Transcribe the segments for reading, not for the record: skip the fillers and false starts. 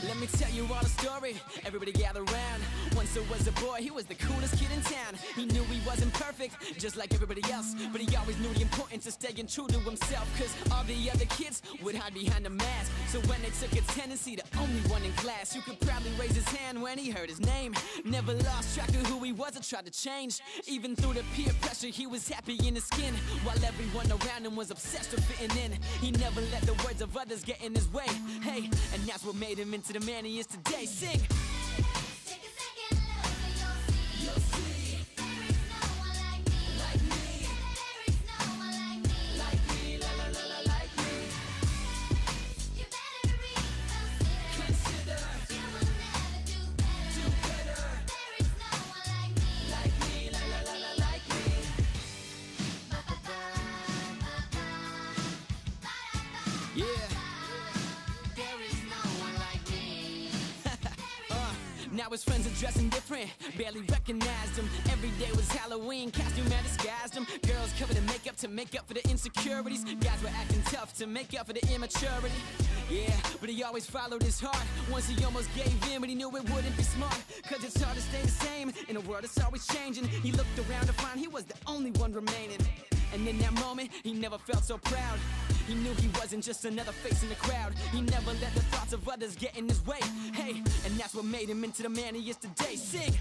Let me tell you all a story, everybody gather round. Once there was a boy, he was the coolest kid in town. He knew he wasn't perfect, just like everybody else, but he always knew the importance of staying true to himself. Cause all the other kids would hide behind a mask. So when they took attendance, he the only one in class who could proudly raise his hand when he heard his name. Never lost track of who he was or tried to change. Even through the peer pressure, he was happy in his skin, while everyone around him was obsessed with fitting in. He never let the words of others get in his way. Hey, and that's what made him into the man he is today. Sing! Take a second look and you'll see. There is no one like me. There is no one like me. La la la la like me. You better reconsider. You will never do better. There is no one like me. La la la la like me. Yeah. There is no one like me. Now his friends are dressing different, barely recognized him. Every day was Halloween, costume man disguised him. Girls covered in makeup to make up for the insecurities. Guys were acting tough to make up for the immaturity. Yeah, but he always followed his heart. Once he almost gave in, but he knew it wouldn't be smart. Cause it's hard to stay the same in a world that's always changing. He looked around to find he was the only one remaining. And in that moment, he never felt so proud. He knew he wasn't just another face in the crowd. He never let the thoughts of others get in his way. Hey, and that's what made him into the man he is today. Sing!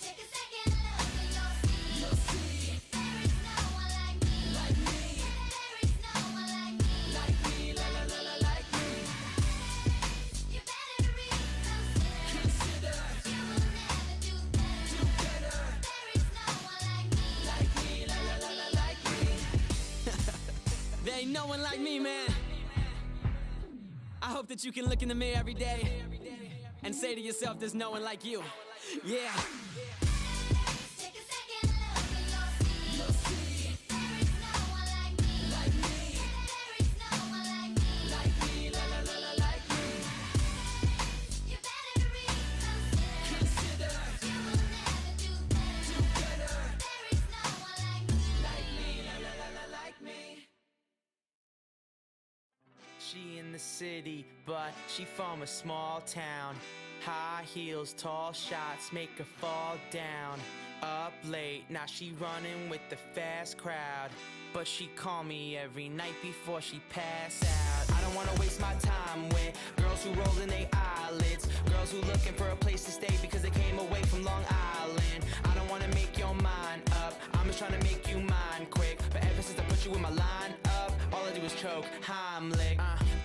Take a second look and you'll see. There is no one like me. There is no one like me. La la la la like me. You better reconsider. You will never do better. There is no one like me. La la la la like me. There ain't no one like me, man. I hope that you can look in the mirror every day and say to yourself, there's no one like you. Yeah. Take a second look and you'll see. There is no one like me. There is no one like me. La la la la like me. You better reconsider. You will never do better. There is no one like me. La la la la like me. She in the city, but she from a small town. High heels, tall shots make her fall down. Up late, now she running with the fast crowd. But she call me every night before she pass out. I don't wanna waste my time with girls who roll in their eyelids, girls who looking for a place to stay because they came away from Long Island. I don't wanna make your mind up, I'm just trying to make you mine quick. But ever since I put you in my line up, all I do is choke, Heimlich.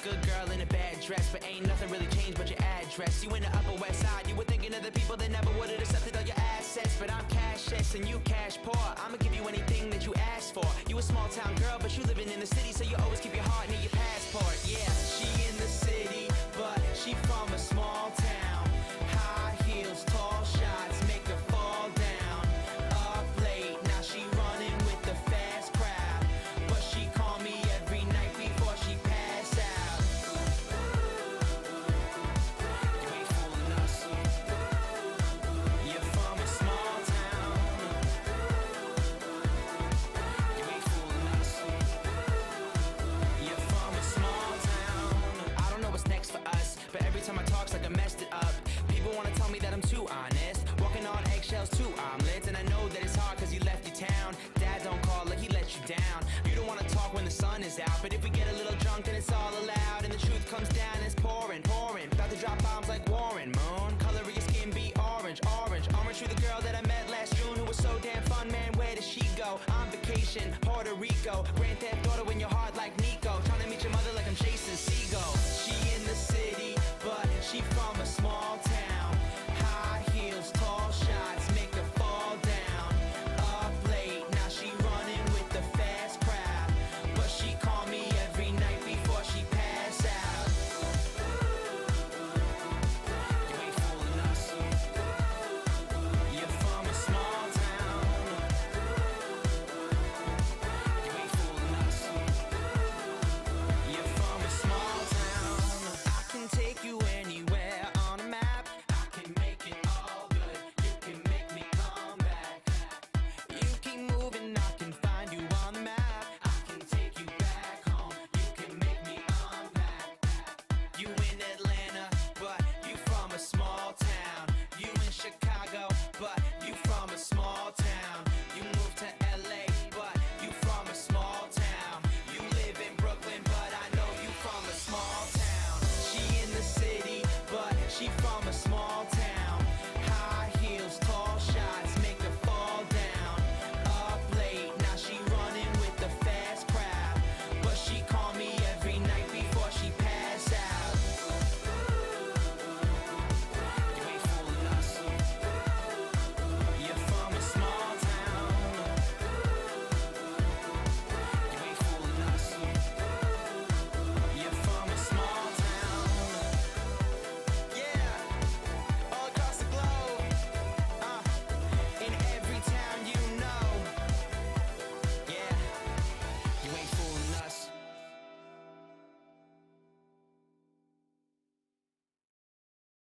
Good girl in a bad dress, but ain't nothing really changed but your address. You in the Upper West Side, you were thinking of the people that never would've accepted all your assets. But I'm cashless and you cash poor, I'ma give you anything that you ask for. You a small town girl, but you living in the city, so